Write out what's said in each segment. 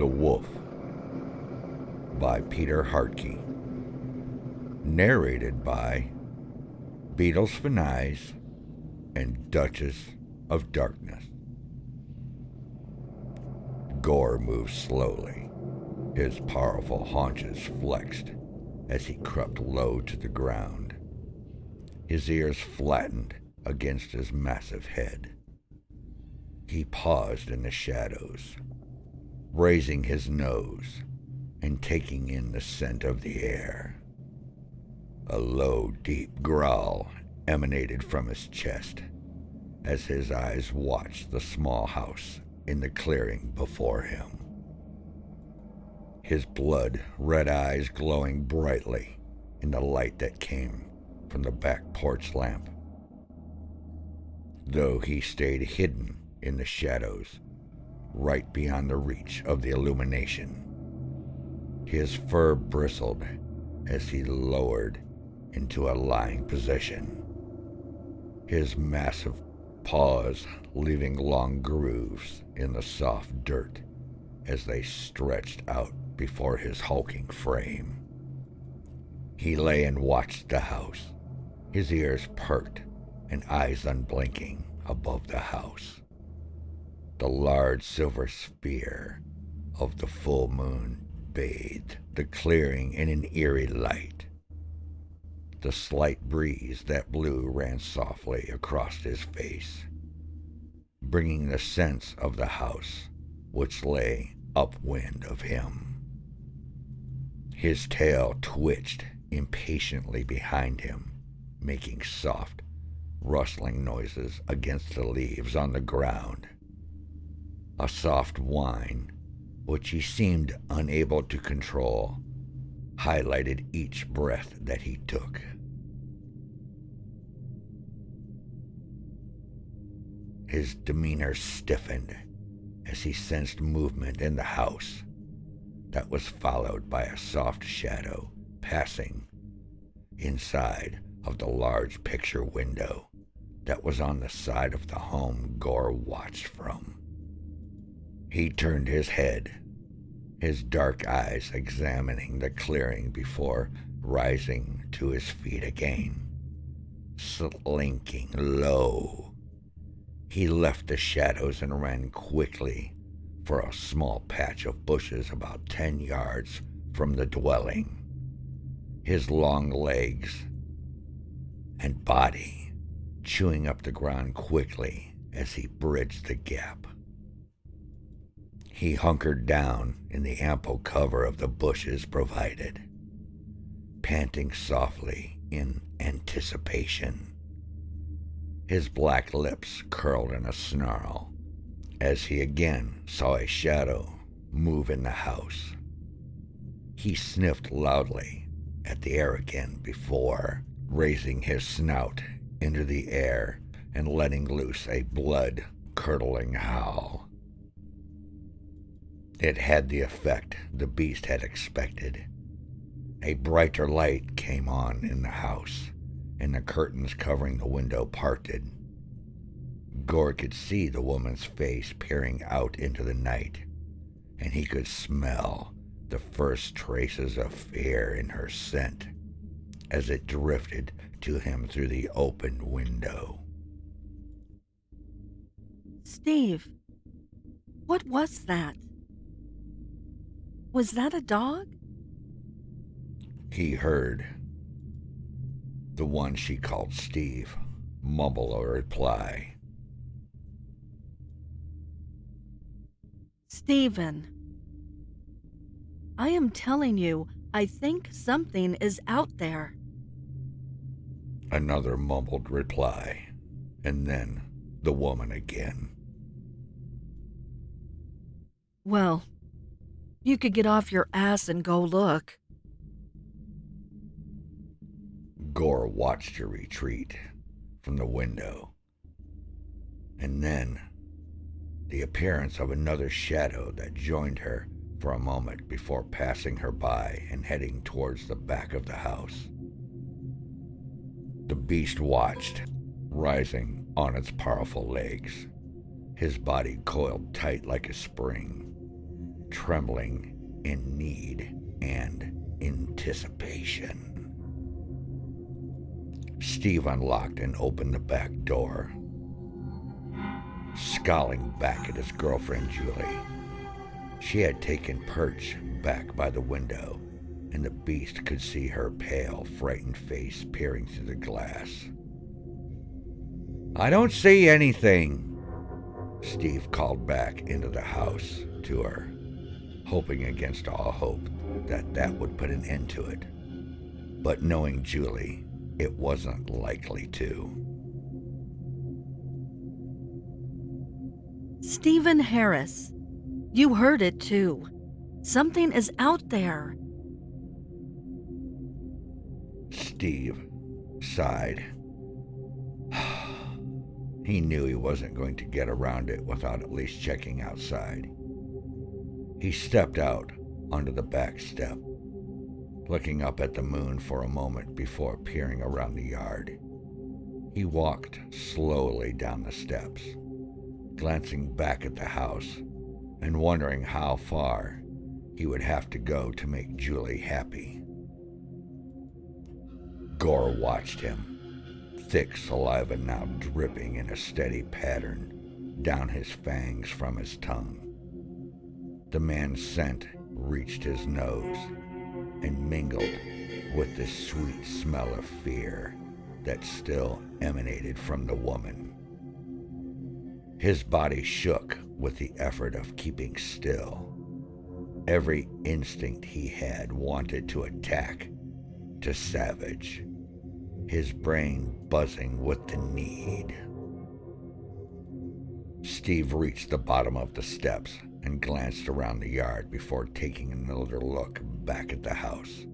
The Wolf by PETER Hartke. Narrated by Beatlesfanize and Duchess of Darkness. Gore moved slowly, his powerful haunches flexed as he crept low to the ground, his ears flattened against his massive head. He paused in the shadows, raising his nose and taking in the scent of the air. A low, deep growl emanated from his chest as his eyes watched the small house in the clearing before him. His blood-red eyes glowing brightly in the light that came from the back porch lamp. Though he stayed hidden in the shadows, right beyond the reach of the illumination, his fur bristled as he lowered into a lying position, his massive paws leaving long grooves in the soft dirt as they stretched out before his hulking frame. He lay and watched the house, his ears perked and eyes unblinking above the house. The large silver sphere of the full moon bathed the clearing in an eerie light. The slight breeze that blew ran softly across his face, bringing the sense of the house which lay upwind of him. His tail twitched impatiently behind him, making soft, rustling noises against the leaves on the ground. A soft whine, which he seemed unable to control, highlighted each breath that he took. His demeanor stiffened as he sensed movement in the house that was followed by a soft shadow passing inside of the large picture window that was on the side of the home Gore watched from. He turned his head, his dark eyes examining the clearing before rising to his feet again. Slinking low, he left the shadows and ran quickly for a small patch of bushes about 10 yards from the dwelling, his long legs and body chewing up the ground quickly as he bridged the gap. He hunkered down in the ample cover of the bushes provided, panting softly in anticipation. His black lips curled in a snarl as he again saw a shadow move in the house. He sniffed loudly at the air again before raising his snout into the air and letting loose a blood-curdling howl. It had the effect the beast had expected. A brighter light came on in the house, and the curtains covering the window parted. Gore could see the woman's face peering out into the night, and he could smell the first traces of fear in her scent as it drifted to him through the open window. Steve, what was that? Was that a dog? He heard the one she called Steve mumble a reply. Steven, I am telling you, I think something is out there. Another mumbled reply, and then the woman again. Well, you could get off your ass and go look. Gore watched her retreat from the window, and then the appearance of another shadow that joined her for a moment before passing her by and heading towards the back of the house. The beast watched, rising on its powerful legs, his body coiled tight like a spring. trembling in need and anticipation. Steve unlocked and opened the back door, scowling back at his girlfriend Julie. She had taken perch back by the window, and the beast could see her pale, frightened face peering through the glass. "I don't see anything," Steve called back into the house to her, hoping against all hope that would put an end to it. But knowing Julie, it wasn't likely to. Stephen Harris, you heard it too. Something is out there. Steve sighed. He knew he wasn't going to get around it without at least checking outside. He stepped out onto the back step, looking up at the moon for a moment before peering around the yard. He walked slowly down the steps, glancing back at the house and wondering how far he would have to go to make Julie happy. Gore watched him, thick saliva now dripping in a steady pattern down his fangs from his tongue. The man's scent reached his nose and mingled with the sweet smell of fear that still emanated from the woman. His body shook with the effort of keeping still. Every instinct he had wanted to attack, to savage, his brain buzzing with the need. Steve reached the bottom of the steps and glanced around the yard before taking another look back at the house.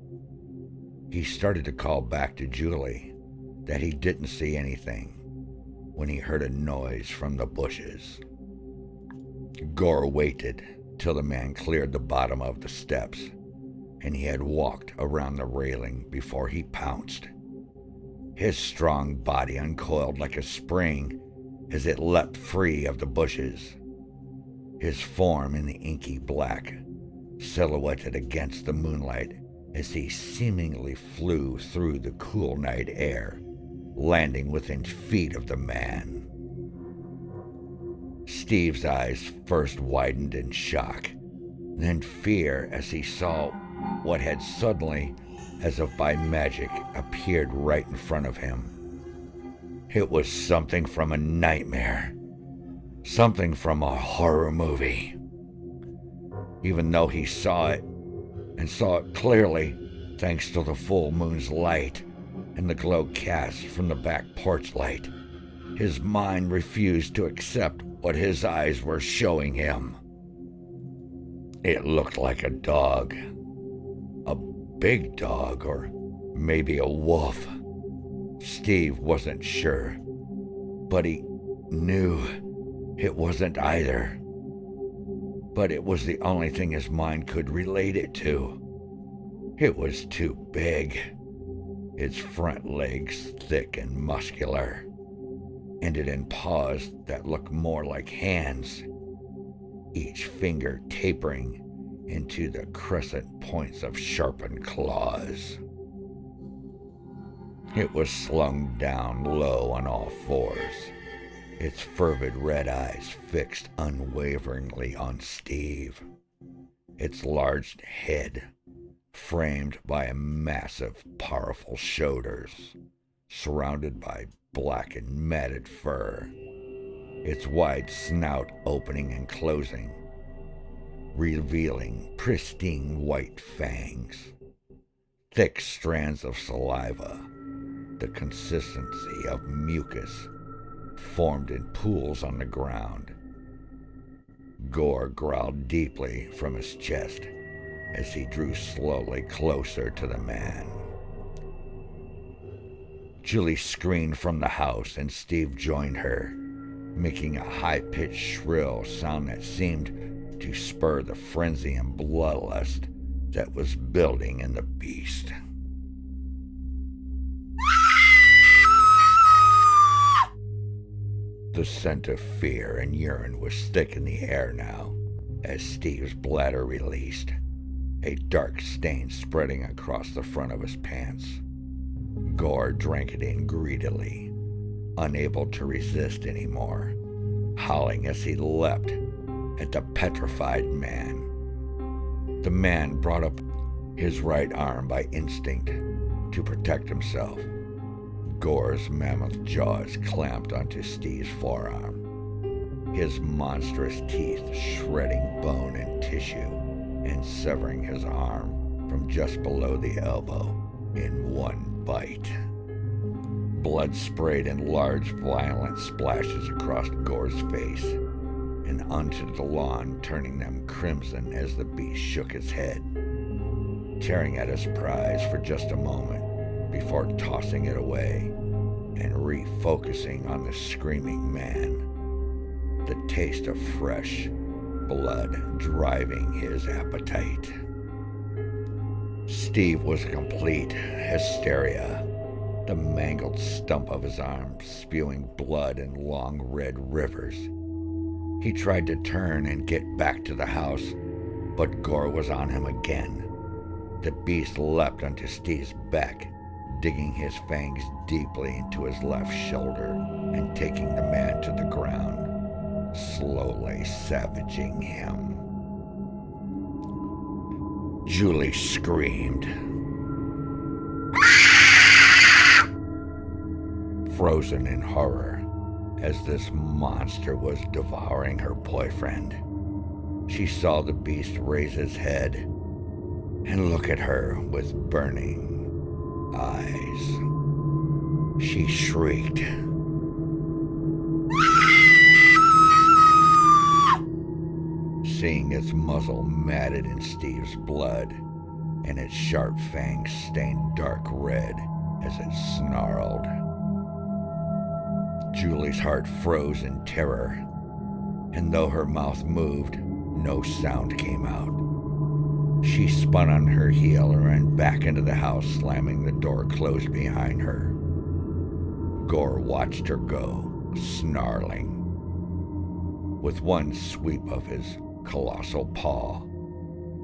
He started to call back to Julie that he didn't see anything when he heard a noise from the bushes. Gore waited till the man cleared the bottom of the steps and he had walked around the railing before he pounced. His strong body uncoiled like a spring as it leapt free of the bushes. His form in the inky black, silhouetted against the moonlight as he seemingly flew through the cool night air, landing within feet of the man. Steve's eyes first widened in shock, then fear as he saw what had suddenly, as if by magic, appeared right in front of him. It was something from a nightmare, something from a horror movie. Even though he saw it, and saw it clearly thanks to the full moon's light and the glow cast from the back porch light, his mind refused to accept what his eyes were showing him. It looked like a dog. A big dog, or maybe a wolf. Steve wasn't sure, but he knew it wasn't either. But it was the only thing his mind could relate it to. It was too big, its front legs thick and muscular, ended in paws that looked more like hands, each finger tapering into the crescent points of sharpened claws. It was slung down low on all fours, its fervid red eyes fixed unwaveringly on Steve, its large head framed by massive, powerful shoulders, surrounded by black and matted fur, its wide snout opening and closing, revealing pristine white fangs, thick strands of saliva, the consistency of mucus, formed in pools on the ground. Gore growled deeply from his chest as he drew slowly closer to the man. Julie screamed from the house and Steve joined her, making a high-pitched shrill sound that seemed to spur the frenzy and bloodlust that was building in the beast. The scent of fear and urine was thick in the air now, as Steve's bladder released, a dark stain spreading across the front of his pants. Gore drank it in greedily, unable to resist anymore, howling as he leapt at the petrified man. The man brought up his right arm by instinct to protect himself. Gore's mammoth jaws clamped onto Steve's forearm, his monstrous teeth shredding bone and tissue and severing his arm from just below the elbow in one bite. Blood sprayed in large, violent splashes across Gore's face and onto the lawn, turning them crimson as the beast shook his head, tearing at his prize for just a moment before tossing it away and refocusing on the screaming man, the taste of fresh blood driving his appetite. Steve was complete hysteria, the mangled stump of his arm spewing blood in long red rivers. He tried to turn and get back to the house, but Gore was on him again. The beast leapt onto Steve's back, digging his fangs deeply into his left shoulder and taking the man to the ground, slowly savaging him. Julie screamed, frozen in horror as this monster was devouring her boyfriend. She saw the beast raise his head and look at her with burning eyes. She shrieked, seeing its muzzle matted in Steve's blood and its sharp fangs stained dark red as it snarled. Julie's heart froze in terror, and though her mouth moved, no sound came out. She spun on her heel and ran back into the house, slamming the door closed behind her. Gore watched her go, snarling. With one sweep of his colossal paw,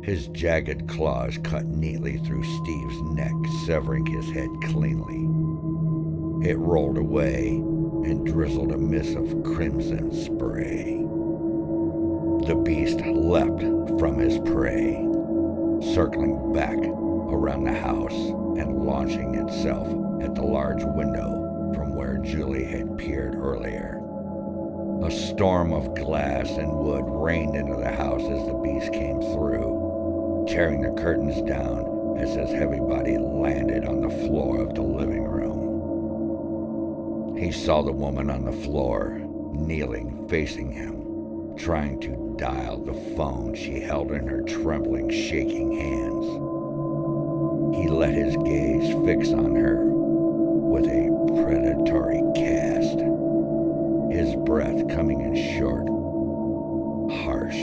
his jagged claws cut neatly through Steve's neck, severing his head cleanly. It rolled away and drizzled a mist of crimson spray. The beast leapt from his prey, circling back around the house and launching itself at the large window from where Julie had peered earlier. A storm of glass and wood rained into the house as the beast came through, tearing the curtains down as his heavy body landed on the floor of the living room. He saw the woman on the floor, kneeling, facing him, trying to dial the phone she held in her trembling, shaking hands. He let his gaze fix on her with a predatory cast, his breath coming in short, harsh,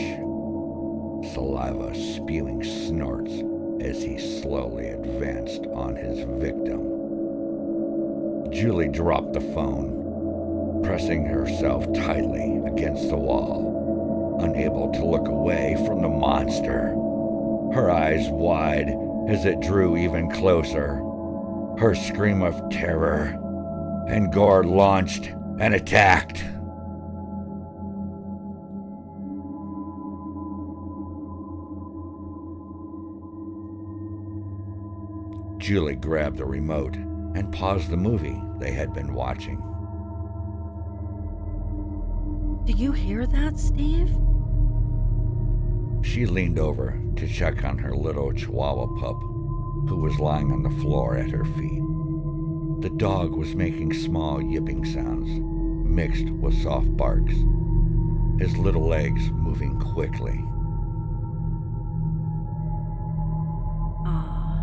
saliva spewing snorts as he slowly advanced on his victim. Julie dropped the phone, pressing herself tightly against the wall, unable to look away from the monster, her eyes wide as it drew even closer. Her scream of terror, and Gore launched and attacked. Julie grabbed the remote and paused the movie they had been watching. Do you hear that, Steve? She leaned over to check on her little Chihuahua pup, who was lying on the floor at her feet. The dog was making small yipping sounds, mixed with soft barks, his little legs moving quickly. Ah,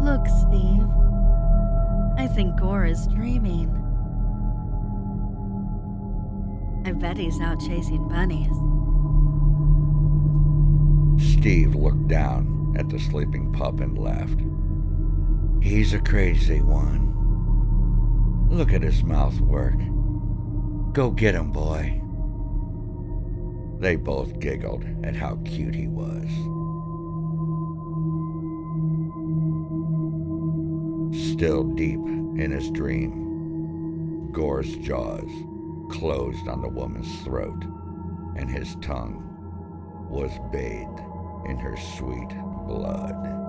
look, Steve. I think Gore is dreaming. I bet he's out chasing bunnies. Steve looked down at the sleeping pup and laughed. He's a crazy one. Look at his mouth work. Go get him, boy. They both giggled at how cute he was. Still deep in his dream, Gore's jaws closed on the woman's throat, and his tongue was bathed in her sweet blood.